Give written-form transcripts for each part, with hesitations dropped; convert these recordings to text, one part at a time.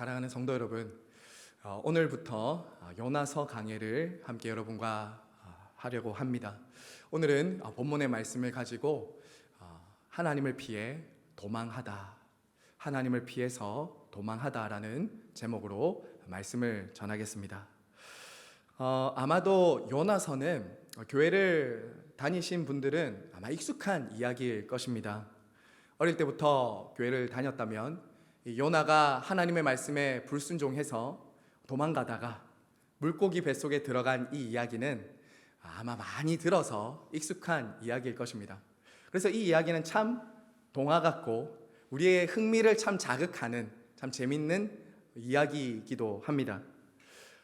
사랑하는 성도 여러분, 오늘부터 요나서 강해를 함께 여러분과 하려고 합니다. 오늘은 본문의 말씀을 가지고 하나님을 피해 도망하다, 하나님을 피해서 도망하다라는 제목으로 말씀을 전하겠습니다. 아마도 요나서는 교회를 다니신 분들은 아마 익숙한 이야기일 것입니다. 어릴 때부터 교회를 다녔다면 요나가 하나님의 말씀에 불순종해서 도망가다가 물고기 뱃속에 들어간 이 이야기는 아마 많이 들어서 익숙한 이야기일 것입니다. 그래서 이 이야기는 참 동화 같고 우리의 흥미를 참 자극하는 참 재밌는 이야기이기도 합니다.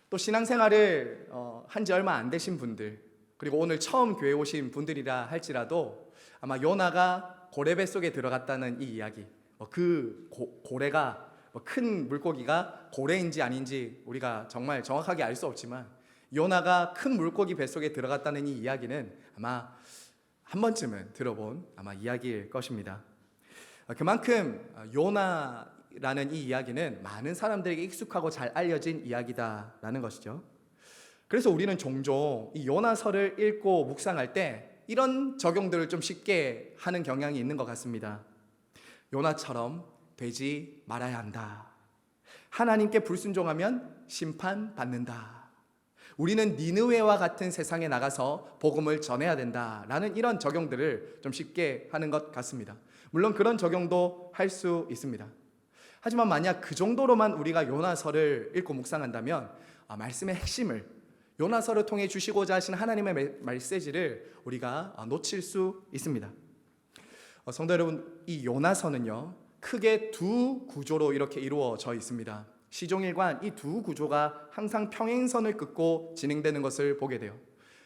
또 신앙생활을 한 지 얼마 안 되신 분들, 그리고 오늘 처음 교회 오신 분들이라 할지라도 아마 요나가 고래 뱃속에 들어갔다는 이 이야기, 그 고래가 큰 물고기가 고래인지 아닌지 우리가 정말 정확하게 알 수 없지만 요나가 큰 물고기 뱃속에 들어갔다는 이 이야기는 아마 한 번쯤은 들어본 아마 이야기일 것입니다. 그만큼 요나라는 이 이야기는 많은 사람들에게 익숙하고 잘 알려진 이야기다라는 것이죠. 그래서 우리는 종종 이 요나서를 읽고 묵상할 때 이런 적용들을 좀 쉽게 하는 경향이 있는 것 같습니다. 요나처럼 되지 말아야 한다. 하나님께 불순종하면 심판받는다. 우리는 니느웨와 같은 세상에 나가서 복음을 전해야 된다라는 이런 적용들을 좀 쉽게 하는 것 같습니다. 물론 그런 적용도 할 수 있습니다. 하지만 만약 그 정도로만 우리가 요나서를 읽고 묵상한다면 말씀의 핵심을, 요나서를 통해 주시고자 하신 하나님의 메시지를 우리가 놓칠 수 있습니다. 성도 여러분, 이 요나서는요 크게 두 구조로 이렇게 이루어져 있습니다. 시종일관 이 두 구조가 항상 평행선을 긋고 진행되는 것을 보게 돼요.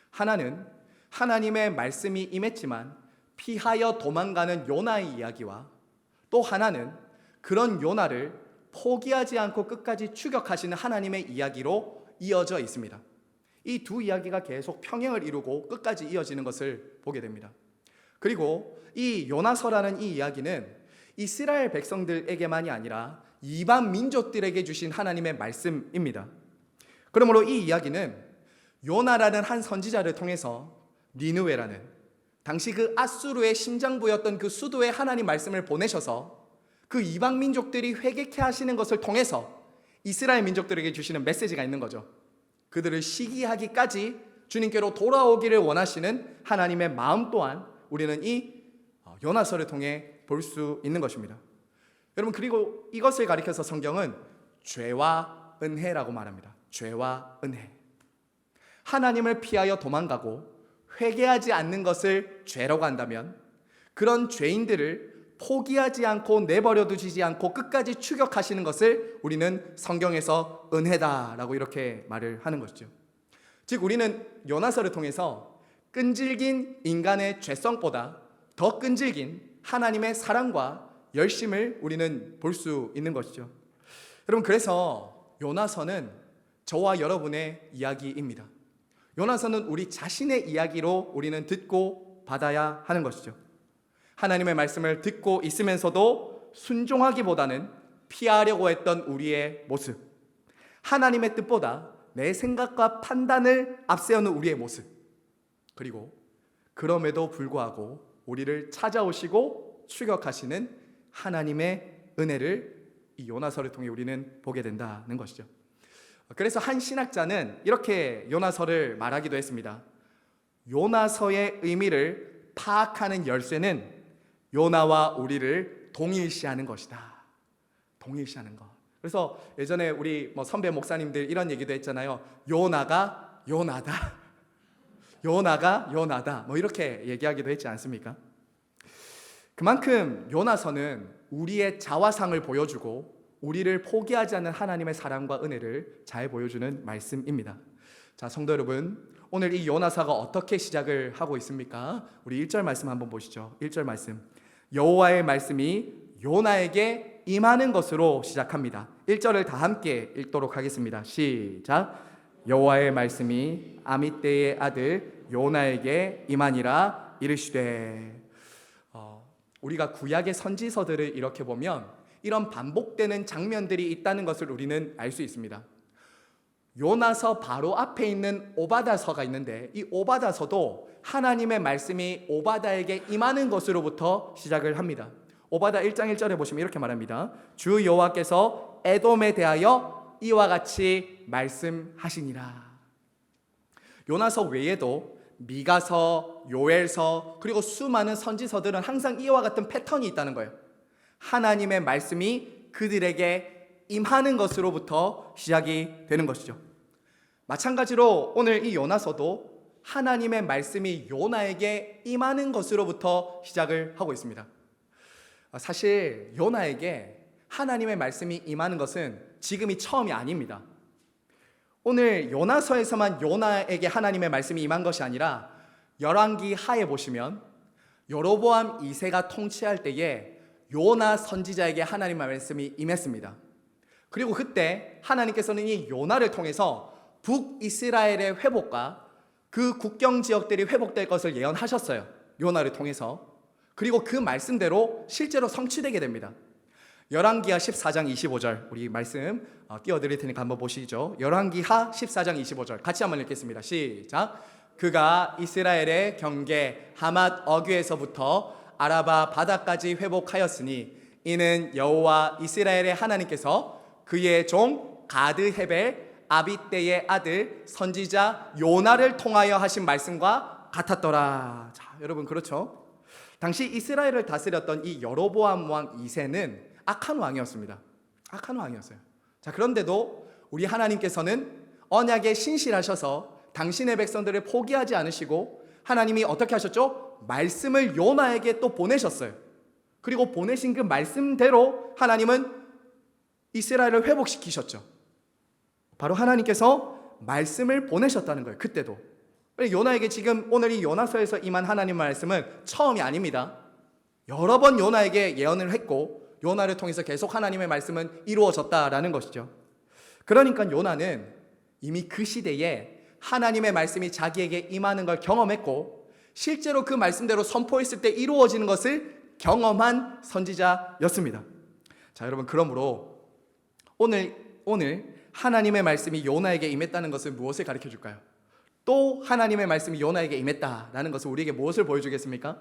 하나는 하나님의 말씀이 임했지만 피하여 도망가는 요나의 이야기와, 또 하나는 그런 요나를 포기하지 않고 끝까지 추격하시는 하나님의 이야기로 이어져 있습니다. 이 두 이야기가 계속 평행을 이루고 끝까지 이어지는 것을 보게 됩니다. 그리고 이 요나서라는 이 이야기는 이스라엘 백성들에게만이 아니라 이방 민족들에게 주신 하나님의 말씀입니다. 그러므로 이 이야기는 요나라는 한 선지자를 통해서 니느웨라는 당시 그 아수르의 심장부였던 그 수도에 하나님 말씀을 보내셔서 그 이방 민족들이 회개케 하시는 것을 통해서 이스라엘 민족들에게 주시는 메시지가 있는 거죠. 그들을 시기하기까지 주님께로 돌아오기를 원하시는 하나님의 마음 또한 우리는 이 요나서를 통해 볼 수 있는 것입니다. 여러분, 그리고 이것을 가리켜서 성경은 죄와 은혜라고 말합니다. 죄와 은혜. 하나님을 피하여 도망가고 회개하지 않는 것을 죄라고 한다면 그런 죄인들을 포기하지 않고 내버려 두지 않고 끝까지 추격하시는 것을 우리는 성경에서 은혜다라고 이렇게 말을 하는 것이죠. 즉 우리는 요나서를 통해서 끈질긴 인간의 죄성보다 더 끈질긴 하나님의 사랑과 열심을 우리는 볼 수 있는 것이죠. 여러분, 그래서 요나서는 저와 여러분의 이야기입니다. 요나서는 우리 자신의 이야기로 우리는 듣고 받아야 하는 것이죠. 하나님의 말씀을 듣고 있으면서도 순종하기보다는 피하려고 했던 우리의 모습, 하나님의 뜻보다 내 생각과 판단을 앞세우는 우리의 모습, 그리고 그럼에도 불구하고 우리를 찾아오시고 추격하시는 하나님의 은혜를 이 요나서를 통해 우리는 보게 된다는 것이죠. 그래서 한 신학자는 이렇게 요나서를 말하기도 했습니다. 요나서의 의미를 파악하는 열쇠는 요나와 우리를 동일시하는 것이다. 동일시하는 것. 그래서 예전에 우리 선배 목사님들 이런 얘기도 했잖아요. 요나가 요나다. 요나가 요나다. 이렇게 얘기하기도 했지 않습니까? 그만큼 요나서는 우리의 자화상을 보여주고 우리를 포기하지 않는 하나님의 사랑과 은혜를 잘 보여주는 말씀입니다. 자, 성도 여러분, 오늘 이 요나서가 어떻게 시작을 하고 있습니까? 우리 1절 말씀 한번 보시죠. 1절 말씀. 여호와의 말씀이 요나에게 임하는 것으로 시작합니다. 1절을 다 함께 읽도록 하겠습니다. 시작. 여호와의 말씀이 아미떼의 아들 요나에게 임하니라 이르시되. 우리가 구약의 선지서들을 이렇게 보면 이런 반복되는 장면들이 있다는 것을 우리는 알 수 있습니다. 요나서 바로 앞에 있는 오바다서가 있는데 이 오바다서도 하나님의 말씀이 오바다에게 임하는 것으로부터 시작을 합니다. 오바다 1장 1절에 보시면 이렇게 말합니다. 주 여호와께서 에돔에 대하여 이와 같이 말씀하시니라. 요나서 외에도 미가서, 요엘서, 그리고 수많은 선지서들은 항상 이와 같은 패턴이 있다는 거예요. 하나님의 말씀이 그들에게 임하는 것으로부터 시작이 되는 것이죠. 마찬가지로 오늘 이 요나서도 하나님의 말씀이 요나에게 임하는 것으로부터 시작을 하고 있습니다. 사실 요나에게 하나님의 말씀이 임하는 것은 지금이 처음이 아닙니다. 오늘 요나서에서만 요나에게 하나님의 말씀이 임한 것이 아니라 열왕기 하에 보시면 여로보암 2세가 통치할 때에 요나 선지자에게 하나님의 말씀이 임했습니다. 그리고 그때 하나님께서는 이 요나를 통해서 북이스라엘의 회복과 그 국경 지역들이 회복될 것을 예언하셨어요. 요나를 통해서. 그리고 그 말씀대로 실제로 성취되게 됩니다. 열왕기하 14장 25절 우리 말씀 띄워드릴 테니까 한번 보시죠. 열왕기하 14장 25절 같이 한번 읽겠습니다. 시작. 그가 이스라엘의 경계 하맛 어귀에서부터 아라바 바다까지 회복하였으니 이는 여호와 이스라엘의 하나님께서 그의 종 가드 헤벨 아비떼의 아들 선지자 요나를 통하여 하신 말씀과 같았더라. 자, 여러분 그렇죠? 당시 이스라엘을 다스렸던 이 여로보암 왕 2세는 악한 왕이었습니다. 악한 왕이었어요. 자, 그런데도 우리 하나님께서는 언약에 신실하셔서 당신의 백성들을 포기하지 않으시고 하나님이 어떻게 하셨죠? 말씀을 요나에게 또 보내셨어요. 그리고 보내신 그 말씀대로 하나님은 이스라엘을 회복시키셨죠. 바로 하나님께서 말씀을 보내셨다는 거예요. 그때도. 요나에게 지금 오늘 이 요나서에서 임한 하나님의 말씀은 처음이 아닙니다. 여러 번 요나에게 예언을 했고 요나를 통해서 계속 하나님의 말씀은 이루어졌다라는 것이죠. 그러니까 요나는 이미 그 시대에 하나님의 말씀이 자기에게 임하는 걸 경험했고 실제로 그 말씀대로 선포했을 때 이루어지는 것을 경험한 선지자였습니다. 자, 여러분 그러므로 오늘 하나님의 말씀이 요나에게 임했다는 것은 무엇을 가르쳐 줄까요? 또 하나님의 말씀이 요나에게 임했다라는 것은 우리에게 무엇을 보여주겠습니까?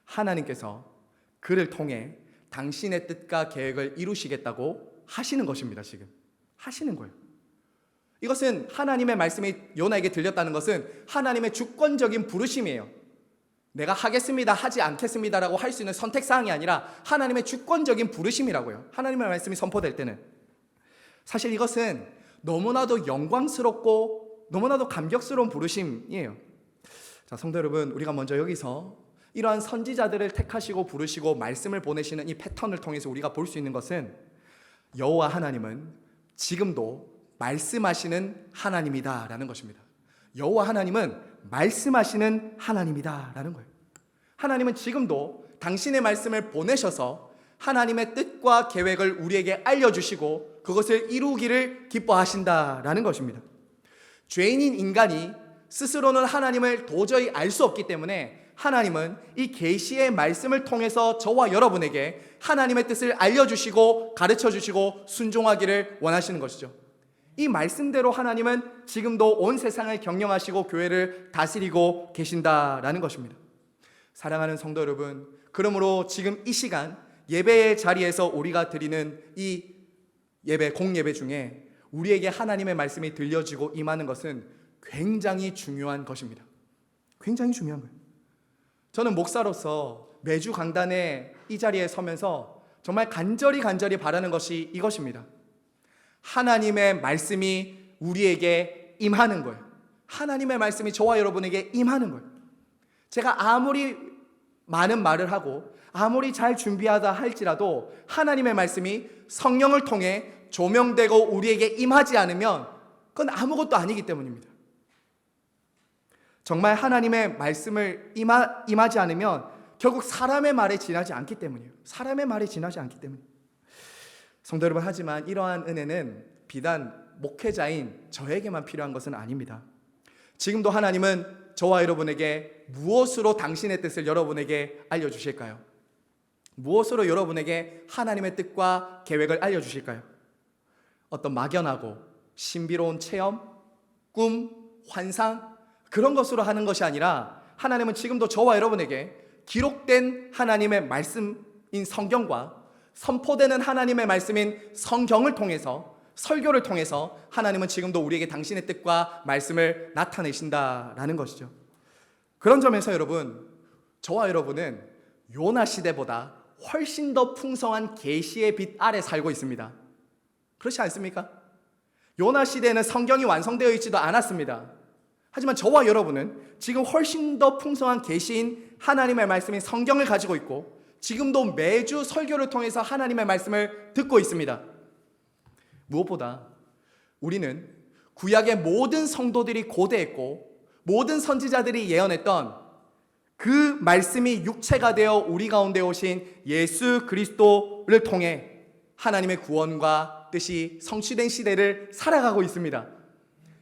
하나님께서 그를 통해 당신의 뜻과 계획을 이루시겠다고 하시는 것입니다. 지금 하시는 거예요. 이것은 하나님의 말씀이 요나에게 들렸다는 것은 하나님의 주권적인 부르심이에요. 내가 하겠습니다, 하지 않겠습니다라고 할 수 있는 선택사항이 아니라 하나님의 주권적인 부르심이라고요. 하나님의 말씀이 선포될 때는. 사실 이것은 너무나도 영광스럽고 너무나도 감격스러운 부르심이에요. 자, 성도 여러분, 우리가 먼저 여기서 이러한 선지자들을 택하시고 부르시고 말씀을 보내시는 이 패턴을 통해서 우리가 볼 수 있는 것은 여호와 하나님은 지금도 말씀하시는 하나님이다라는 것입니다. 여호와 하나님은 말씀하시는 하나님이다라는 거예요. 하나님은 지금도 당신의 말씀을 보내셔서 하나님의 뜻과 계획을 우리에게 알려주시고 그것을 이루기를 기뻐하신다라는 것입니다. 죄인인 인간이 스스로는 하나님을 도저히 알 수 없기 때문에 하나님은 이 계시의 말씀을 통해서 저와 여러분에게 하나님의 뜻을 알려주시고 가르쳐주시고 순종하기를 원하시는 것이죠. 이 말씀대로 하나님은 지금도 온 세상을 경영하시고 교회를 다스리고 계신다라는 것입니다. 사랑하는 성도 여러분, 그러므로 지금 이 시간 예배의 자리에서 우리가 드리는 이 예배, 공예배 중에 우리에게 하나님의 말씀이 들려지고 임하는 것은 굉장히 중요한 것입니다. 굉장히 중요한 거예요. 저는 목사로서 매주 강단에 이 자리에 서면서 정말 간절히 바라는 것이 이것입니다. 하나님의 말씀이 우리에게 임하는 거예요. 하나님의 말씀이 저와 여러분에게 임하는 거예요. 제가 아무리 많은 말을 하고 아무리 잘 준비하다 할지라도 하나님의 말씀이 성령을 통해 조명되고 우리에게 임하지 않으면 그건 아무것도 아니기 때문입니다. 정말 하나님의 말씀을 임하지 않으면 결국 사람의 말에 지나지 않기 때문이에요. 사람의 말에 지나지 않기 때문이에요. 성도 여러분, 하지만 이러한 은혜는 비단 목회자인 저에게만 필요한 것은 아닙니다. 지금도 하나님은 저와 여러분에게 무엇으로 당신의 뜻을 여러분에게 알려주실까요? 무엇으로 여러분에게 하나님의 뜻과 계획을 알려주실까요? 어떤 막연하고 신비로운 체험, 꿈, 환상 그런 것으로 하는 것이 아니라 하나님은 지금도 저와 여러분에게 기록된 하나님의 말씀인 성경과 선포되는 하나님의 말씀인 성경을 통해서 설교를 통해서 하나님은 지금도 우리에게 당신의 뜻과 말씀을 나타내신다라는 것이죠. 그런 점에서 여러분, 저와 여러분은 요나 시대보다 훨씬 더 풍성한 계시의 빛 아래 살고 있습니다. 그렇지 않습니까? 요나 시대에는 성경이 완성되어 있지도 않았습니다. 하지만 저와 여러분은 지금 훨씬 더 풍성한 계시인 하나님의 말씀인 성경을 가지고 있고 지금도 매주 설교를 통해서 하나님의 말씀을 듣고 있습니다. 무엇보다 우리는 구약의 모든 성도들이 고대했고 모든 선지자들이 예언했던 그 말씀이 육체가 되어 우리 가운데 오신 예수 그리스도를 통해 하나님의 구원과 뜻이 성취된 시대를 살아가고 있습니다.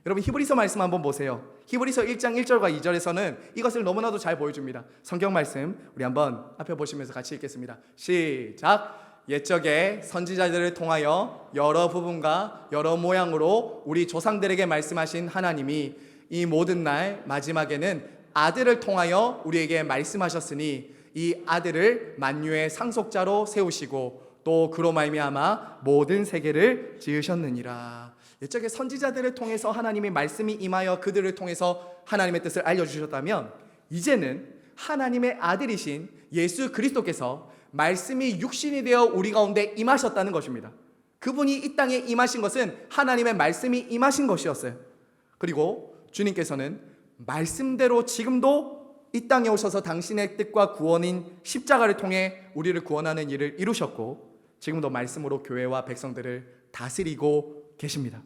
여러분 히브리서 말씀 한번 보세요. 히브리서 1장 1절과 2절에서는 이것을 너무나도 잘 보여줍니다. 성경 말씀 우리 한번 앞에 보시면서 같이 읽겠습니다. 시작! 옛적에 선지자들을 통하여 여러 부분과 여러 모양으로 우리 조상들에게 말씀하신 하나님이 이 모든 날 마지막에는 아들을 통하여 우리에게 말씀하셨으니 이 아들을 만유의 상속자로 세우시고 또 그로 말미암아 모든 세계를 지으셨느니라. 옛적에 선지자들을 통해서 하나님의 말씀이 임하여 그들을 통해서 하나님의 뜻을 알려주셨다면 이제는 하나님의 아들이신 예수 그리스도께서 말씀이 육신이 되어 우리 가운데 임하셨다는 것입니다. 그분이 이 땅에 임하신 것은 하나님의 말씀이 임하신 것이었어요. 그리고 주님께서는 말씀대로 지금도 이 땅에 오셔서 당신의 뜻과 구원인 십자가를 통해 우리를 구원하는 일을 이루셨고 지금도 말씀으로 교회와 백성들을 다스리고 계십니다.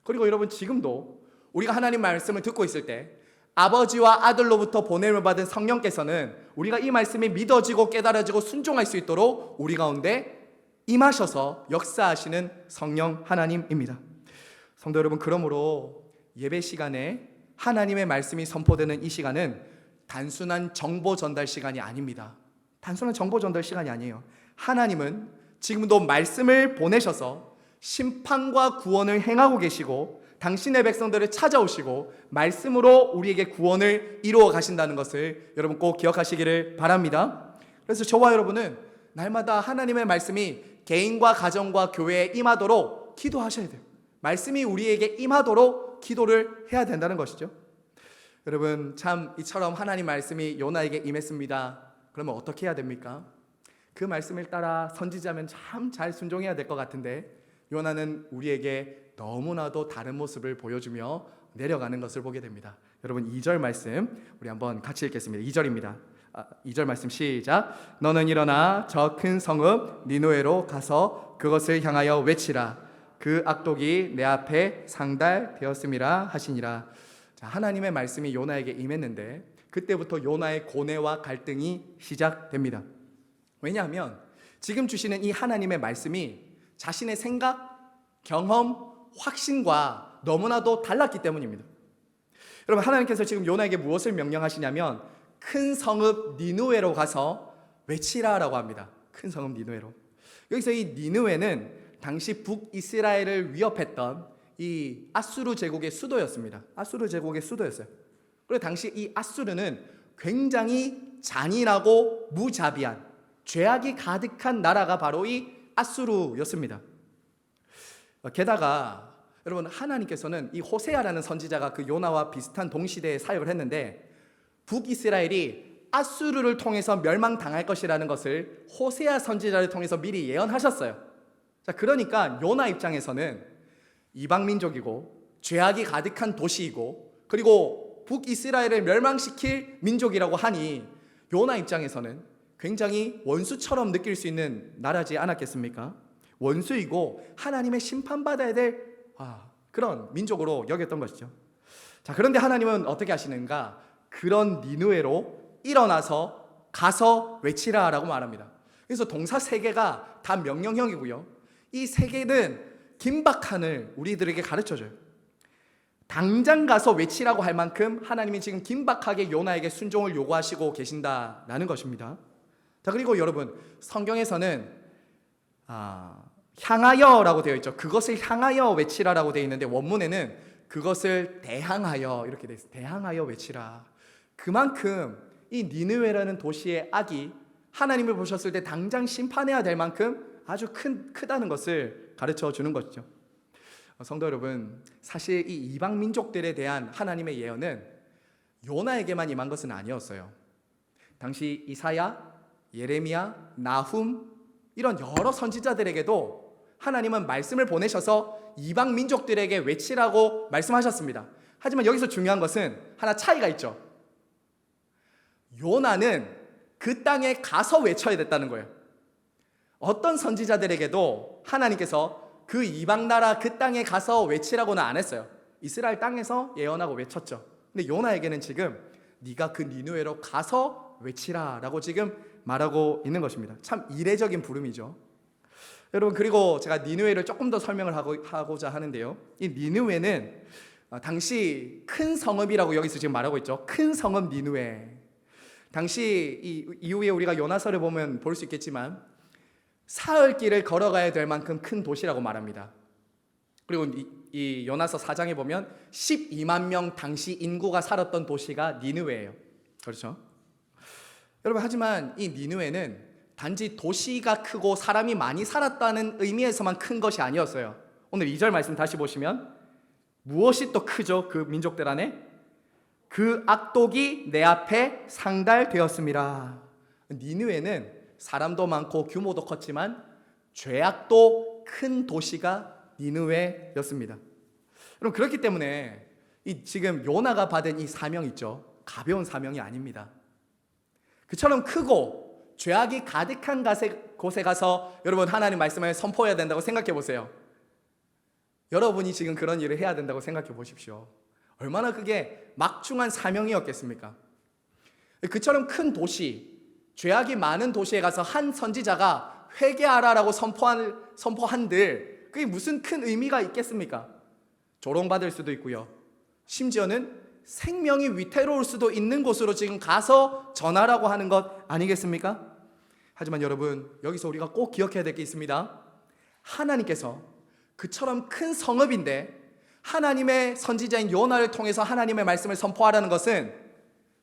그리고 여러분 지금도 우리가 하나님 말씀을 듣고 있을 때 아버지와 아들로부터 보냄을 받은 성령께서는 우리가 이 말씀이 믿어지고 깨달아지고 순종할 수 있도록 우리 가운데 임하셔서 역사하시는 성령 하나님입니다. 성도 여러분, 그러므로 예배 시간에 하나님의 말씀이 선포되는 이 시간은 단순한 정보 전달 시간이 아닙니다. 단순한 정보 전달 시간이 아니에요. 하나님은 지금도 말씀을 보내셔서 심판과 구원을 행하고 계시고 당신의 백성들을 찾아오시고 말씀으로 우리에게 구원을 이루어 가신다는 것을 여러분 꼭 기억하시기를 바랍니다. 그래서 저와 여러분은 날마다 하나님의 말씀이 개인과 가정과 교회에 임하도록 기도하셔야 돼요. 말씀이 우리에게 임하도록 기도를 해야 된다는 것이죠. 여러분 참 이처럼 하나님 말씀이 요나에게 임했습니다. 그러면 어떻게 해야 됩니까? 그 말씀을 따라 선지자면 참 잘 순종해야 될 것 같은데 요나는 우리에게 너무나도 다른 모습을 보여주며 내려가는 것을 보게 됩니다. 여러분 2절 말씀 우리 한번 같이 읽겠습니다. 2절입니다. 2절 말씀 시작. 너는 일어나 저 큰 성읍 니느웨로 가서 그것을 향하여 외치라. 그 악독이 내 앞에 상달되었음이라 하시니라. 자, 하나님의 말씀이 요나에게 임했는데 그때부터 요나의 고뇌와 갈등이 시작됩니다. 왜냐하면 지금 주시는 이 하나님의 말씀이 자신의 생각, 경험, 확신과 너무나도 달랐기 때문입니다. 여러분 하나님께서 지금 요나에게 무엇을 명령하시냐면 큰 성읍 니느웨로 가서 외치라라고 합니다. 큰 성읍 니느웨로. 여기서 이 니느웨는 당시 북이스라엘을 위협했던 이 아수르 제국의 수도였습니다. 아수르 제국의 수도였어요. 그리고 당시 이 아수르는 굉장히 잔인하고 무자비한 죄악이 가득한 나라가 바로 이 아수르였습니다. 게다가 여러분 하나님께서는 이 호세아라는 선지자가 그 요나와 비슷한 동시대에 사역을 했는데 북이스라엘이 아수르를 통해서 멸망당할 것이라는 것을 호세아 선지자를 통해서 미리 예언하셨어요. 자, 그러니까 요나 입장에서는 이방 민족이고 죄악이 가득한 도시이고 그리고 북이스라엘을 멸망시킬 민족이라고 하니 요나 입장에서는 굉장히 원수처럼 느낄 수 있는 나라지 않았겠습니까? 원수이고 하나님의 심판받아야 될 그런 민족으로 여겼던 것이죠. 자, 그런데 하나님은 어떻게 하시는가? 그런 니느웨로 일어나서 가서 외치라라고 말합니다. 그래서 동사 세 개가 다 명령형이고요. 이 세 개는 긴박한을 우리들에게 가르쳐줘요. 당장 가서 외치라고 할 만큼 하나님이 지금 긴박하게 요나에게 순종을 요구하시고 계신다라는 것입니다. 자, 그리고 여러분, 성경에서는 향하여라고 되어 있죠. 그것을 향하여 외치라라고 되어 있는데 원문에는 그것을 대항하여 이렇게 되어 있어요. 대항하여 외치라. 그만큼 이 니느웨라는 도시의 악이 하나님을 보셨을 때 당장 심판해야 될 만큼 아주 크다는 것을 가르쳐 주는 것이죠. 성도 여러분, 사실 이 이방 민족들에 대한 하나님의 예언은 요나에게만 임한 것은 아니었어요. 당시 이사야, 예레미야, 나훔 이런 여러 선지자들에게도 하나님은 말씀을 보내셔서 이방 민족들에게 외치라고 말씀하셨습니다. 하지만 여기서 중요한 것은 하나 차이가 있죠. 요나는 그 땅에 가서 외쳐야 됐다는 거예요. 어떤 선지자들에게도 하나님께서 그 이방 나라 그 땅에 가서 외치라고는 안 했어요. 이스라엘 땅에서 예언하고 외쳤죠. 근데 요나에게는 지금 네가 그 니느웨로 가서 외치라라고 지금 말하고 있는 것입니다. 참 이례적인 부름이죠. 여러분, 그리고 제가 니느웨를 조금 더 설명을 하고자 하는데요. 이 니느웨는 당시 큰 성읍이라고 여기서 지금 말하고 있죠. 큰 성읍 니느웨. 당시 이후에 우리가 요나서를 보면 볼 수 있겠지만 사흘 길을 걸어가야 될 만큼 큰 도시라고 말합니다. 그리고 이 요나서 4장에 보면 12만 명 당시 인구가 살았던 도시가 니느웨예요. 그렇죠? 여러분, 하지만 이 니느웨는 단지 도시가 크고 사람이 많이 살았다는 의미에서만 큰 것이 아니었어요. 오늘 2절 말씀 다시 보시면 무엇이 또 크죠? 그 민족들 안에 그 악독이 내 앞에 상달되었습니다. 니느웨는 사람도 많고 규모도 컸지만 죄악도 큰 도시가 니느웨였습니다. 여러분, 그렇기 때문에 지금 요나가 받은 이 사명 있죠. 가벼운 사명이 아닙니다. 그처럼 크고 죄악이 가득한 곳에 가서 여러분 하나님 말씀을 선포해야 된다고 생각해 보세요. 여러분이 지금 그런 일을 해야 된다고 생각해 보십시오. 얼마나 그게 막중한 사명이었겠습니까? 그처럼 큰 도시, 죄악이 많은 도시에 가서 한 선지자가 회개하라라고 선포한들 그게 무슨 큰 의미가 있겠습니까? 조롱받을 수도 있고요. 심지어는 생명이 위태로울 수도 있는 곳으로 지금 가서 전하라고 하는 것 아니겠습니까? 하지만 여러분, 여기서 우리가 꼭 기억해야 될 게 있습니다. 하나님께서 그처럼 큰 성읍인데 하나님의 선지자인 요나를 통해서 하나님의 말씀을 선포하라는 것은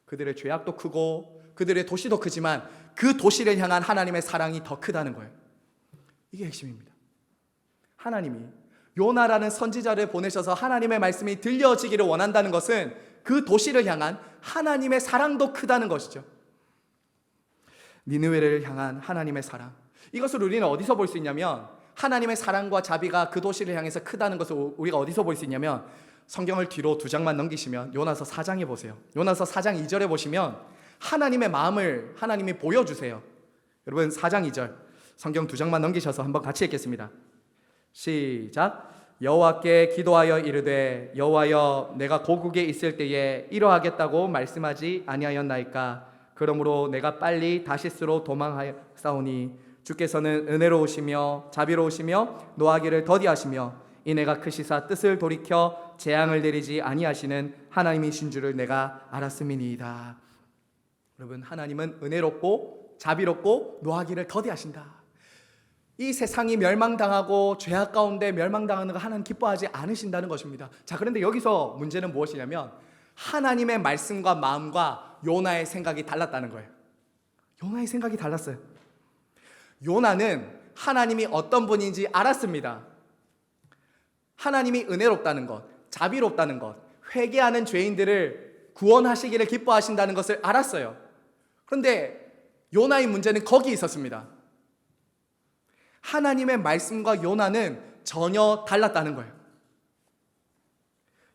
그들의 죄악도 크고 그들의 도시도 크지만 그 도시를 향한 하나님의 사랑이 더 크다는 거예요. 이게 핵심입니다. 하나님이 요나라는 선지자를 보내셔서 하나님의 말씀이 들려지기를 원한다는 것은 그 도시를 향한 하나님의 사랑도 크다는 것이죠. 니느웨를 향한 하나님의 사랑, 이것을 우리는 어디서 볼 수 있냐면 하나님의 사랑과 자비가 그 도시를 향해서 크다는 것을 우리가 어디서 볼 수 있냐면 성경을 뒤로 2장만 넘기시면 요나서 4장에 보세요. 요나서 4장 2절에 보시면 하나님의 마음을 하나님이 보여주세요. 여러분, 4장 2절 성경 2장만 넘기셔서 한번 같이 읽겠습니다. 시작. 여호와께 기도하여 이르되 여호와여, 내가 고국에 있을 때에 이러하겠다고 말씀하지 아니하였나이까? 그러므로 내가 빨리 다시스로 도망하였사오니 주께서는 은혜로우시며 자비로우시며 노하기를 더디하시며 이 내가 크시사 뜻을 돌이켜 재앙을 내리지 아니하시는 하나님이신 줄을 내가 알았음이니이다. 여러분, 하나님은 은혜롭고 자비롭고 노하기를 더디하신다. 이 세상이 멸망당하고 죄악 가운데 멸망당하는 거 하나님 기뻐하지 않으신다는 것입니다. 자, 그런데 여기서 문제는 무엇이냐면 하나님의 말씀과 마음과 요나의 생각이 달랐다는 거예요. 요나의 생각이 달랐어요. 요나는 하나님이 어떤 분인지 알았습니다. 하나님이 은혜롭다는 것, 자비롭다는 것, 회개하는 죄인들을 구원하시기를 기뻐하신다는 것을 알았어요. 그런데 요나의 문제는 거기 있었습니다. 하나님의 말씀과 요나는 전혀 달랐다는 거예요.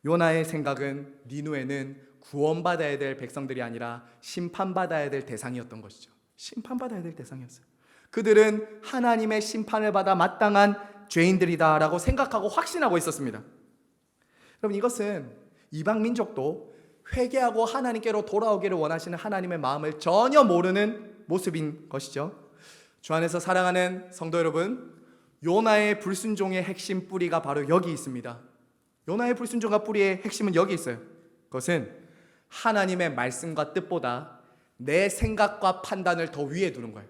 요나의 생각은 니느웨는 구원받아야 될 백성들이 아니라 심판받아야 될 대상이었던 것이죠. 심판받아야 될 대상이었어요. 그들은 하나님의 심판을 받아 마땅한 죄인들이다라고 생각하고 확신하고 있었습니다. 여러분, 이것은 이방 민족도 회개하고 하나님께로 돌아오기를 원하시는 하나님의 마음을 전혀 모르는 모습인 것이죠. 주 안에서 사랑하는 성도 여러분, 요나의 불순종의 핵심 뿌리가 바로 여기 있습니다. 요나의 불순종과 뿌리의 핵심은 여기 있어요. 그것은 하나님의 말씀과 뜻보다 내 생각과 판단을 더 위에 두는 거예요.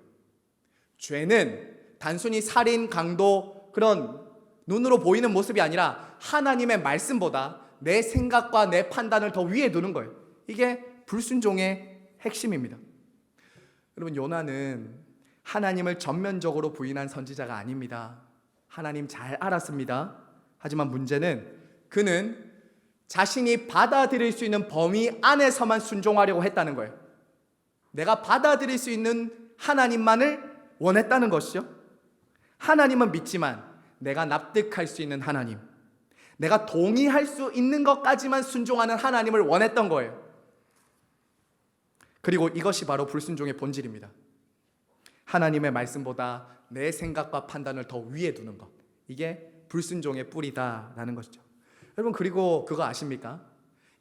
죄는 단순히 살인, 강도 그런 눈으로 보이는 모습이 아니라 하나님의 말씀보다 내 생각과 내 판단을 더 위에 두는 거예요. 이게 불순종의 핵심입니다. 여러분, 요나는 하나님을 전면적으로 부인한 선지자가 아닙니다. 하나님 잘 알았습니다. 하지만 문제는 그는 자신이 받아들일 수 있는 범위 안에서만 순종하려고 했다는 거예요. 내가 받아들일 수 있는 하나님만을 원했다는 것이죠. 하나님은 믿지만 내가 납득할 수 있는 하나님, 내가 동의할 수 있는 것까지만 순종하는 하나님을 원했던 거예요. 그리고 이것이 바로 불순종의 본질입니다. 하나님의 말씀보다 내 생각과 판단을 더 위에 두는 것, 이게 불순종의 뿌리다라는 것이죠. 여러분, 그리고 그거 아십니까?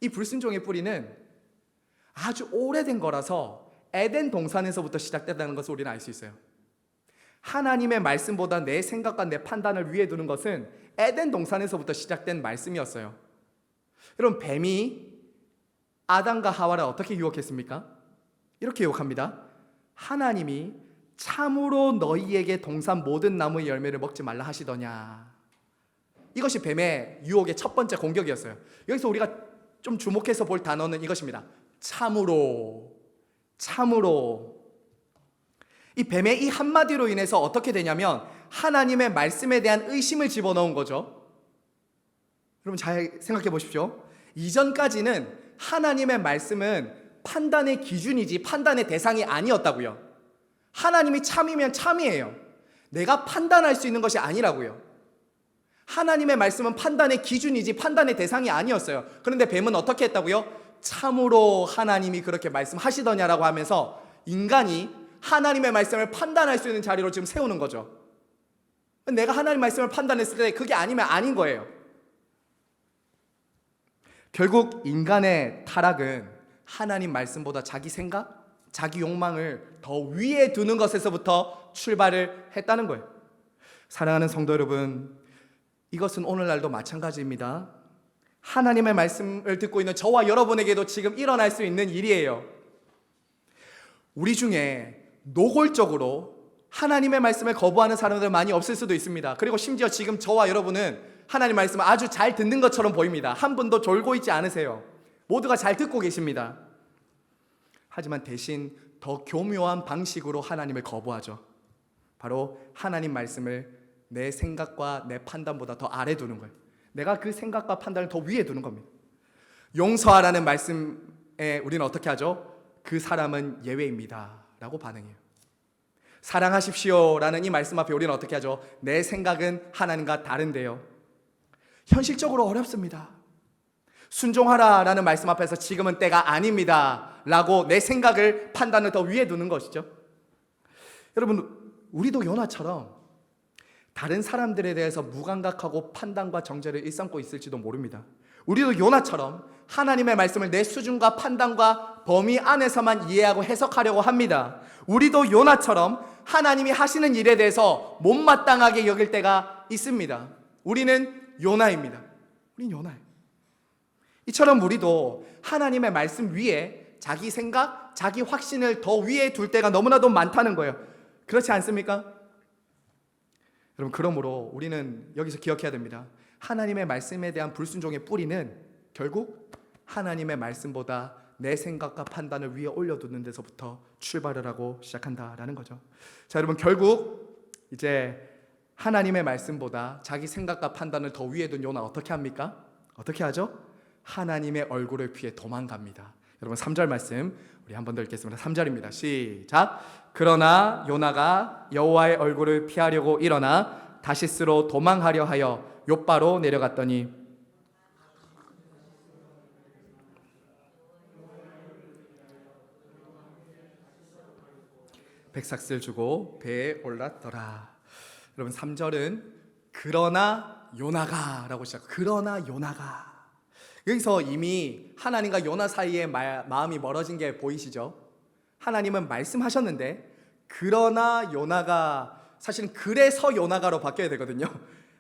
이 불순종의 뿌리는 아주 오래된 거라서 에덴 동산에서부터 시작됐다는 것을 우리는 알 수 있어요. 하나님의 말씀보다 내 생각과 내 판단을 위에 두는 것은 에덴 동산에서부터 시작된 말씀이었어요. 여러분, 뱀이 아담과 하와를 어떻게 유혹했습니까? 이렇게 유혹합니다. 하나님이 참으로 너희에게 동산 모든 나무의 열매를 먹지 말라 하시더냐. 이것이 뱀의 유혹의 첫 번째 공격이었어요. 여기서 우리가 좀 주목해서 볼 단어는 이것입니다. 참으로. 이 뱀의 이 한마디로 인해서 어떻게 되냐면 하나님의 말씀에 대한 의심을 집어넣은 거죠. 여러분, 잘 생각해 보십시오. 이전까지는 하나님의 말씀은 판단의 기준이지 판단의 대상이 아니었다고요. 하나님이 참이면 참이에요. 내가 판단할 수 있는 것이 아니라고요. 하나님의 말씀은 판단의 기준이지 판단의 대상이 아니었어요. 그런데 뱀은 어떻게 했다고요? 참으로 하나님이 그렇게 말씀하시더냐라고 하면서 인간이 하나님의 말씀을 판단할 수 있는 자리로 지금 세우는 거죠. 내가 하나님 말씀을 판단했을 때 그게 아니면 아닌 거예요. 결국 인간의 타락은 하나님 말씀보다 자기 생각, 자기 욕망을 더 위에 두는 것에서부터 출발을 했다는 거예요. 사랑하는 성도 여러분, 이것은 오늘날도 마찬가지입니다. 하나님의 말씀을 듣고 있는 저와 여러분에게도 지금 일어날 수 있는 일이에요. 우리 중에 노골적으로 하나님의 말씀을 거부하는 사람들 많이 없을 수도 있습니다. 그리고 심지어 지금 저와 여러분은 하나님 말씀을 아주 잘 듣는 것처럼 보입니다. 한 분도 졸고 있지 않으세요. 모두가 잘 듣고 계십니다. 하지만 대신 더 교묘한 방식으로 하나님을 거부하죠. 바로 하나님 말씀을 내 생각과 내 판단보다 더 아래 두는 거예요. 내가 그 생각과 판단을 더 위에 두는 겁니다. 용서하라는 말씀에 우리는 어떻게 하죠? 그 사람은 예외입니다 라고 반응해요. 사랑하십시오 라는 이 말씀 앞에 우리는 어떻게 하죠? 내 생각은 하나님과 다른데요. 현실적으로 어렵습니다. 순종하라 라는 말씀 앞에서 지금은 때가 아닙니다 라고 내 생각을, 판단을 더 위에 두는 것이죠. 여러분, 우리도 요나처럼 다른 사람들에 대해서 무감각하고 판단과 정죄를 일삼고 있을지도 모릅니다. 우리도 요나처럼 하나님의 말씀을 내 수준과 판단과 범위 안에서만 이해하고 해석하려고 합니다. 우리도 요나처럼 하나님이 하시는 일에 대해서 못마땅하게 여길 때가 있습니다. 우리는 요나입니다. 우린 요나예요. 이처럼 우리도 하나님의 말씀 위에 자기 생각, 자기 확신을 더 위에 둘 때가 너무나도 많다는 거예요. 그렇지 않습니까? 여러분, 그러므로 우리는 여기서 기억해야 됩니다. 하나님의 말씀에 대한 불순종의 뿌리는 결국 하나님의 말씀보다 내 생각과 판단을 위에 올려두는 데서부터 출발을 하고 시작한다라는 거죠. 자, 여러분, 결국 이제 하나님의 말씀보다 자기 생각과 판단을 더 위에 둔 요나 어떻게 합니까? 어떻게 하죠? 하나님의 얼굴을 피해 도망갑니다. 여러분, 3절 말씀 우리 한 번 더 읽겠습니다. 3절입니다. 시작. 그러나 요나가 여호와의 얼굴을 피하려고 일어나 다시스로 도망하려 하여 욥바로 내려갔더니 백삭스를 주고 배에 올랐더라. 여러분, 3절은 그러나 요나가 라고 시작. 그러나 요나가. 여기서 이미 하나님과 요나 사이에 마음이 멀어진 게 보이시죠? 하나님은 말씀하셨는데 그러나 요나가, 사실은 그래서 요나가로 바뀌어야 되거든요.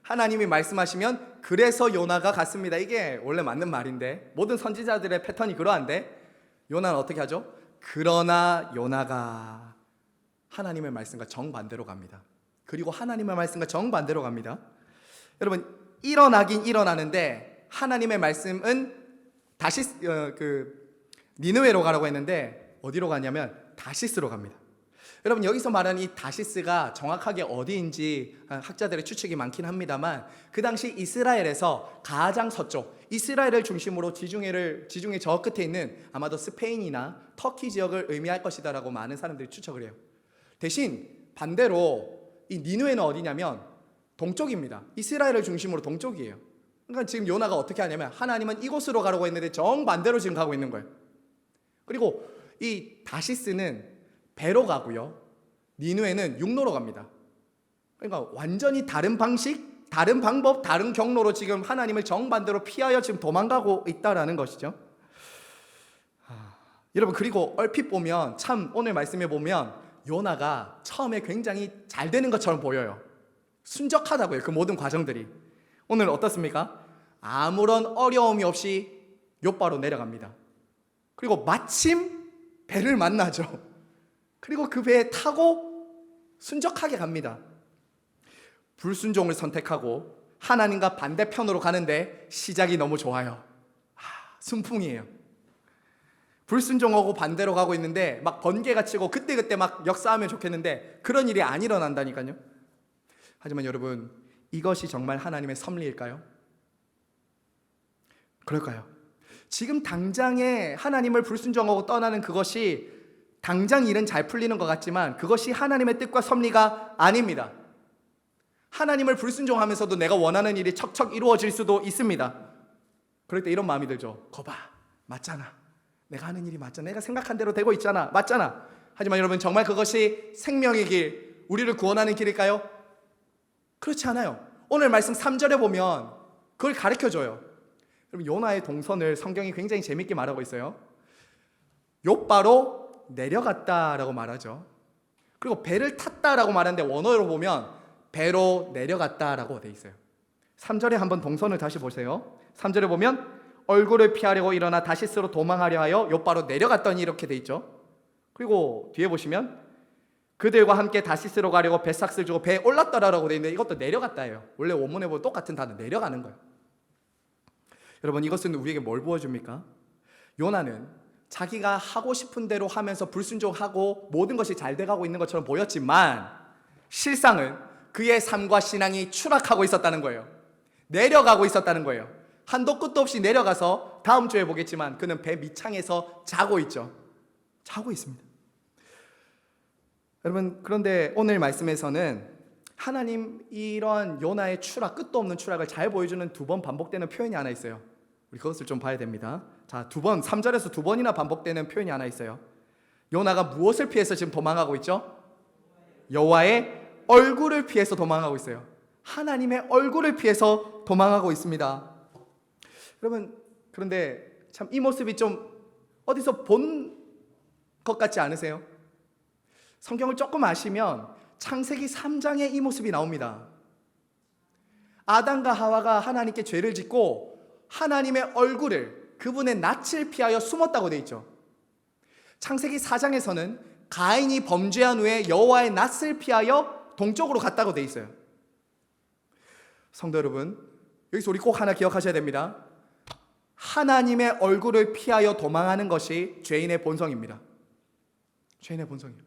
하나님이 말씀하시면 그래서 요나가 갔습니다. 이게 원래 맞는 말인데 모든 선지자들의 패턴이 그러한데 요나는 어떻게 하죠? 그러나 요나가 하나님의 말씀과 정반대로 갑니다. 그리고 하나님의 말씀과 정반대로 갑니다. 여러분, 일어나긴 일어나는데 하나님의 말씀은 다시 니느웨로 가라고 했는데 어디로 가냐면 다시스로 갑니다. 여러분, 여기서 말하는 이 다시스가 정확하게 어디인지 학자들의 추측이 많긴 합니다만, 그 당시 이스라엘에서 가장 서쪽, 이스라엘을 중심으로 지중해 저 끝에 있는 아마도 스페인이나 터키 지역을 의미할 것이다라고 많은 사람들이 추측을 해요. 대신 반대로 이 니느웨는 어디냐면 동쪽입니다. 이스라엘을 중심으로 동쪽이에요. 그러니까 지금 요나가 어떻게 하냐면 하나님은 이곳으로 가라고 했는데 정반대로 지금 가고 있는 거예요. 그리고 이 다시스는 배로 가고요, 니느웨는 육로로 갑니다. 그러니까 완전히 다른 방식, 다른 방법, 다른 경로로 지금 하나님을 정반대로 피하여 지금 도망가고 있다라는 것이죠. 여러분, 그리고 얼핏 보면 참 오늘 말씀에 보면 요나가 처음에 굉장히 잘 되는 것처럼 보여요. 순적하다고요, 그 모든 과정들이. 오늘 어떻습니까? 아무런 어려움이 없이 욥바로 내려갑니다. 그리고 마침 배를 만나죠. 그리고 그 배에 타고 순적하게 갑니다. 불순종을 선택하고 하나님과 반대편으로 가는데 시작이 너무 좋아요. 순풍이에요. 불순종하고 반대로 가고 있는데 막 번개가 치고 그때그때 막 역사하면 좋겠는데 그런 일이 안 일어난다니까요. 하지만 여러분, 이것이 정말 하나님의 섭리일까요? 그럴까요? 지금 당장에 하나님을 불순종하고 떠나는 그것이 당장 일은 잘 풀리는 것 같지만 그것이 하나님의 뜻과 섭리가 아닙니다. 하나님을 불순종하면서도 내가 원하는 일이 척척 이루어질 수도 있습니다. 그럴 때 이런 마음이 들죠. 거봐, 맞잖아. 내가 하는 일이 맞잖아. 내가 생각한 대로 되고 있잖아. 맞잖아. 하지만 여러분, 정말 그것이 생명의 길, 우리를 구원하는 길일까요? 그렇지 않아요. 오늘 말씀 3절에 보면 그걸 가르쳐줘요. 여러분, 요나의 동선을 성경이 굉장히 재밌게 말하고 있어요. 욥바로 내려갔다라고 말하죠. 그리고 배를 탔다라고 말하는데 원어로 보면 배로 내려갔다라고 돼 있어요. 3절에 한번 동선을 다시 보세요. 3절에 보면 얼굴을 피하려고 일어나 다시스로 도망하려 하여 욥바로 내려갔더니 이렇게 돼 있죠. 그리고 뒤에 보시면 그들과 함께 다시스로 가려고 배삭스를 주고 배에 올랐더라라고 돼 있는데 이것도 내려갔다예요. 원래 원문에 보면 똑같은 단어, 내려가는 거예요. 여러분, 이것은 우리에게 뭘 보여줍니까? 요나는 자기가 하고 싶은 대로 하면서 불순종하고 모든 것이 잘 돼가고 있는 것처럼 보였지만 실상은 그의 삶과 신앙이 추락하고 있었다는 거예요. 내려가고 있었다는 거예요. 한도 끝도 없이 내려가서 다음 주에 보겠지만 그는 배 밑창에서 자고 있죠. 자고 있습니다. 여러분, 그런데 오늘 말씀에서는 하나님 이런 요나의 추락, 끝도 없는 추락을 잘 보여주는 2번 반복되는 표현이 하나 있어요. 우리 그것을 좀 봐야 됩니다. 자, 2번, 3절에서 2번이나 반복되는 표현이 하나 있어요. 요나가 무엇을 피해서 지금 도망가고 있죠? 여호와의 얼굴을 피해서 도망가고 있어요. 하나님의 얼굴을 피해서 도망가고 있습니다. 여러분, 그런데 참 이 모습이 좀 어디서 본 것 같지 않으세요? 성경을 조금 아시면 창세기 3장에 이 모습이 나옵니다. 아담과 하와가 하나님께 죄를 짓고 하나님의 얼굴을, 그분의 낯을 피하여 숨었다고 되어 있죠. 창세기 4장에서는 가인이 범죄한 후에 여호와의 낯을 피하여 동쪽으로 갔다고 되어 있어요. 성도 여러분, 여기서 우리 꼭 하나 기억하셔야 됩니다. 하나님의 얼굴을 피하여 도망하는 것이 죄인의 본성입니다. 죄인의 본성이에요.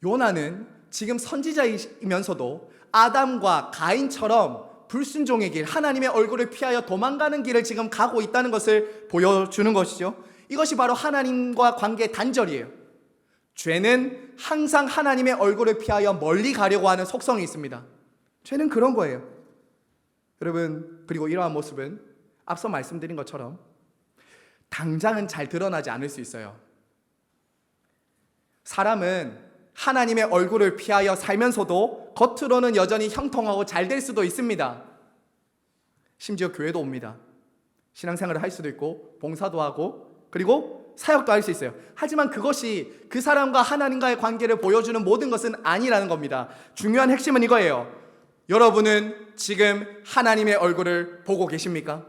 요나는 지금 선지자이면서도 아담과 가인처럼 불순종의 길, 하나님의 얼굴을 피하여 도망가는 길을 지금 가고 있다는 것을 보여주는 것이죠. 이것이 바로 하나님과 관계의 단절이에요. 죄는 항상 하나님의 얼굴을 피하여 멀리 가려고 하는 속성이 있습니다. 죄는 그런 거예요. 여러분, 그리고 이러한 모습은 앞서 말씀드린 것처럼 당장은 잘 드러나지 않을 수 있어요. 사람은 하나님의 얼굴을 피하여 살면서도 겉으로는 여전히 형통하고 잘 될 수도 있습니다. 심지어 교회도 옵니다. 신앙생활을 할 수도 있고 봉사도 하고 그리고 사역도 할 수 있어요. 하지만 그것이 그 사람과 하나님과의 관계를 보여주는 모든 것은 아니라는 겁니다. 중요한 핵심은 이거예요. 여러분은 지금 하나님의 얼굴을 보고 계십니까?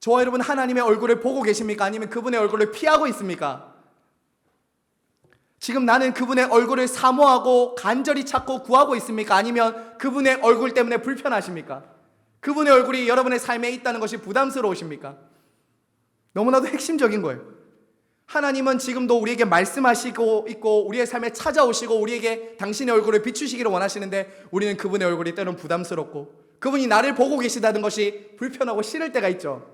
저와 여러분 하나님의 얼굴을 보고 계십니까? 아니면 그분의 얼굴을 피하고 있습니까? 지금 나는 그분의 얼굴을 사모하고 간절히 찾고 구하고 있습니까? 아니면 그분의 얼굴 때문에 불편하십니까? 그분의 얼굴이 여러분의 삶에 있다는 것이 부담스러우십니까? 너무나도 핵심적인 거예요. 하나님은 지금도 우리에게 말씀하시고 있고 우리의 삶에 찾아오시고 우리에게 당신의 얼굴을 비추시기를 원하시는데 우리는 그분의 얼굴이 때로는 부담스럽고 그분이 나를 보고 계시다는 것이 불편하고 싫을 때가 있죠.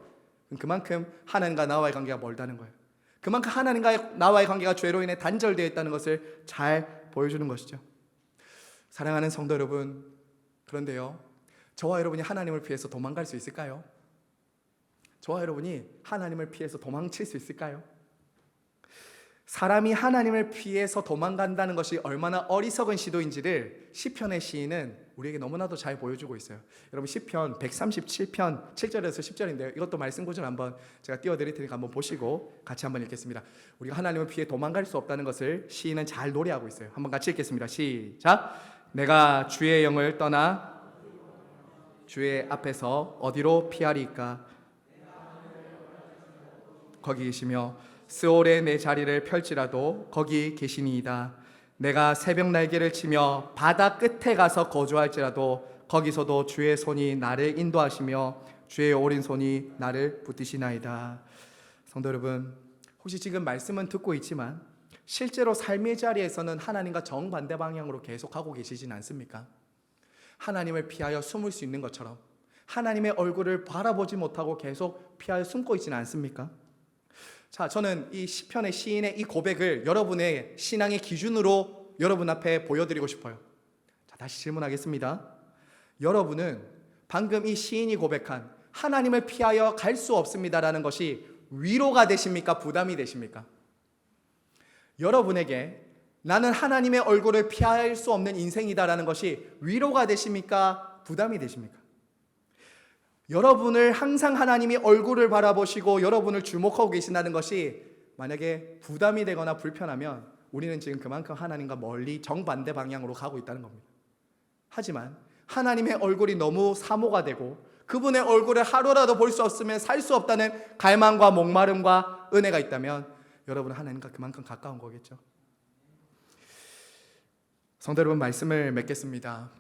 그만큼 하나님과 나와의 관계가 멀다는 거예요. 그만큼 하나님과 나와의 관계가 죄로 인해 단절되어 있다는 것을 잘 보여주는 것이죠. 사랑하는 성도 여러분, 그런데요, 저와 여러분이 하나님을 피해서 도망갈 수 있을까요? 저와 여러분이 하나님을 피해서 도망칠 수 있을까요? 사람이 하나님을 피해서 도망간다는 것이 얼마나 어리석은 시도인지를 시편의 시인은 우리에게 너무나도 잘 보여주고 있어요. 여러분 시편 137편 7절에서 10절인데요. 이것도 말씀 구절 한번 제가 띄워드릴 테니까 한번 보시고 같이 한번 읽겠습니다. 우리가 하나님을 피해 도망갈 수 없다는 것을 시인은 잘 노래하고 있어요. 한번 같이 읽겠습니다. 시작. 내가 주의 영을 떠나 주의 앞에서 어디로 피하리까? 거기 계시며 스올에 내 자리를 펼치라도 거기 계시니이다. 내가 새벽 날개를 치며 바다 끝에 가서 거주할지라도 거기서도 주의 손이 나를 인도하시며 주의 오른손이 나를 붙드시나이다. 성도 여러분, 혹시 지금 말씀은 듣고 있지만 실제로 삶의 자리에서는 하나님과 정반대 방향으로 계속하고 계시진 않습니까? 하나님을 피하여 숨을 수 있는 것처럼 하나님의 얼굴을 바라보지 못하고 계속 피하여 숨고 있지는 않습니까? 자, 저는 이 시편의 시인의 이 고백을 여러분의 신앙의 기준으로 여러분 앞에 보여드리고 싶어요. 자, 다시 질문하겠습니다. 여러분은 방금 이 시인이 고백한 하나님을 피하여 갈 수 없습니다라는 것이 위로가 되십니까? 부담이 되십니까? 여러분에게 나는 하나님의 얼굴을 피할 수 없는 인생이다라는 것이 위로가 되십니까? 부담이 되십니까? 여러분을 항상 하나님이 얼굴을 바라보시고 여러분을 주목하고 계신다는 것이 만약에 부담이 되거나 불편하면 우리는 지금 그만큼 하나님과 멀리 정반대 방향으로 가고 있다는 겁니다. 하지만 하나님의 얼굴이 너무 사모가 되고 그분의 얼굴을 하루라도 볼 수 없으면 살 수 없다는 갈망과 목마름과 은혜가 있다면 여러분은 하나님과 그만큼 가까운 거겠죠. 성도 여러분, 말씀을 맺겠습니다.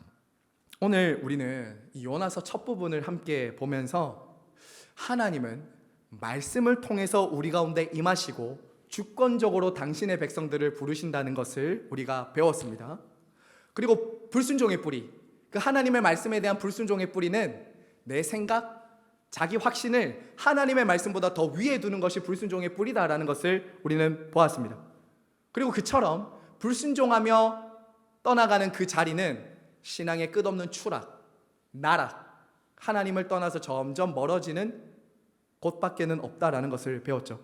오늘 우리는 이 요나서 첫 부분을 함께 보면서 하나님은 말씀을 통해서 우리 가운데 임하시고 주권적으로 당신의 백성들을 부르신다는 것을 우리가 배웠습니다. 그리고 불순종의 뿌리, 그 하나님의 말씀에 대한 불순종의 뿌리는 내 생각, 자기 확신을 하나님의 말씀보다 더 위에 두는 것이 불순종의 뿌리다라는 것을 우리는 보았습니다. 그리고 그처럼 불순종하며 떠나가는 그 자리는 신앙의 끝없는 추락, 나락, 하나님을 떠나서 점점 멀어지는 곳밖에는 없다라는 것을 배웠죠.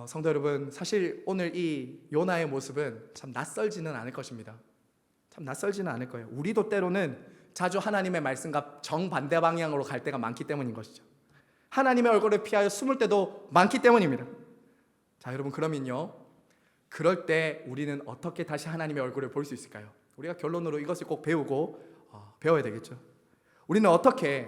성도 여러분, 사실 오늘 이 요나의 모습은 참 낯설지는 않을 것입니다. 참 낯설지는 않을 거예요. 우리도 때로는 자주 하나님의 말씀과 정반대 방향으로 갈 때가 많기 때문인 것이죠. 하나님의 얼굴을 피하여 숨을 때도 많기 때문입니다. 자, 여러분, 그러면요, 그럴 때 우리는 어떻게 다시 하나님의 얼굴을 볼 수 있을까요? 우리가 결론으로 이것을 꼭 배워야 되겠죠. 우리는 어떻게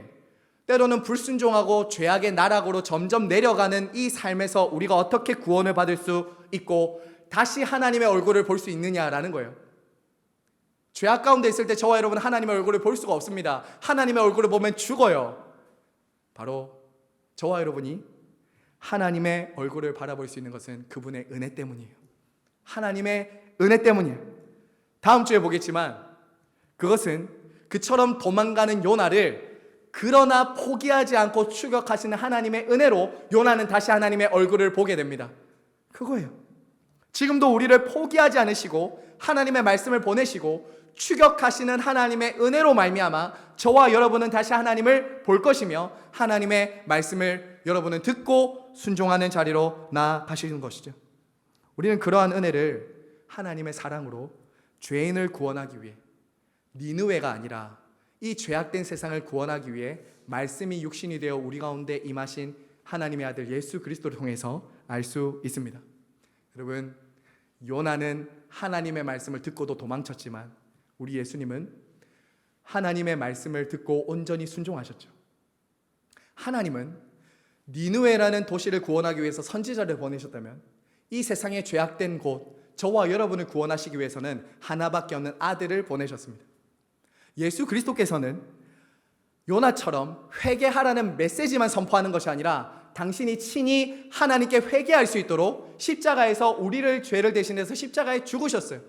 때로는 불순종하고 죄악의 나락으로 점점 내려가는 이 삶에서 우리가 어떻게 구원을 받을 수 있고 다시 하나님의 얼굴을 볼 수 있느냐라는 거예요. 죄악 가운데 있을 때 저와 여러분 하나님의 얼굴을 볼 수가 없습니다. 하나님의 얼굴을 보면 죽어요. 바로 저와 여러분이 하나님의 얼굴을 바라볼 수 있는 것은 그분의 은혜 때문이에요. 하나님의 은혜 때문이에요. 다음 주에 보겠지만 그것은 그처럼 도망가는 요나를 그러나 포기하지 않고 추격하시는 하나님의 은혜로 요나는 다시 하나님의 얼굴을 보게 됩니다. 그거예요. 지금도 우리를 포기하지 않으시고 하나님의 말씀을 보내시고 추격하시는 하나님의 은혜로 말미암아 저와 여러분은 다시 하나님을 볼 것이며 하나님의 말씀을 여러분은 듣고 순종하는 자리로 나아가시는 것이죠. 우리는 그러한 은혜를 하나님의 사랑으로 죄인을 구원하기 위해 니느웨가 아니라 이 죄악된 세상을 구원하기 위해 말씀이 육신이 되어 우리 가운데 임하신 하나님의 아들 예수 그리스도를 통해서 알 수 있습니다. 여러분, 요나는 하나님의 말씀을 듣고도 도망쳤지만 우리 예수님은 하나님의 말씀을 듣고 온전히 순종하셨죠. 하나님은 니느웨라는 도시를 구원하기 위해서 선지자를 보내셨다면 이 세상의 죄악된 곳, 저와 여러분을 구원하시기 위해서는 하나밖에 없는 아들을 보내셨습니다. 예수 그리스도께서는 요나처럼 회개하라는 메시지만 선포하는 것이 아니라 당신이 친히 하나님께 회개할 수 있도록 십자가에서 우리를 죄를 대신해서 십자가에 죽으셨어요.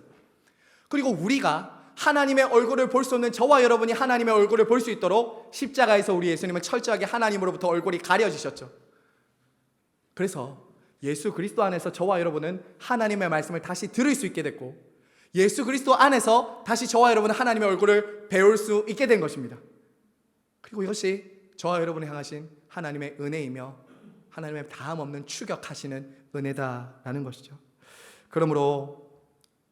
그리고 우리가 하나님의 얼굴을 볼 수 없는 저와 여러분이 하나님의 얼굴을 볼 수 있도록 십자가에서 우리 예수님은 철저하게 하나님으로부터 얼굴이 가려지셨죠. 그래서 예수 그리스도 안에서 저와 여러분은 하나님의 말씀을 다시 들을 수 있게 됐고, 예수 그리스도 안에서 다시 저와 여러분은 하나님의 얼굴을 배울 수 있게 된 것입니다. 그리고 이것이 저와 여러분을 향하신 하나님의 은혜이며 하나님의 다함 없는 추격하시는 은혜다라는 것이죠. 그러므로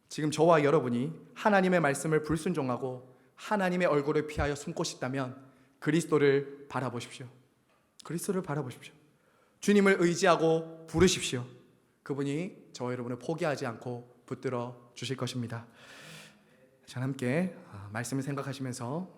지금 저와 여러분이 하나님의 말씀을 불순종하고 하나님의 얼굴을 피하여 숨고 싶다면 그리스도를 바라보십시오. 그리스도를 바라보십시오. 주님을 의지하고 부르십시오. 그분이 저와 여러분을 포기하지 않고 붙들어 주실 것입니다. 자, 함께 말씀을 생각하시면서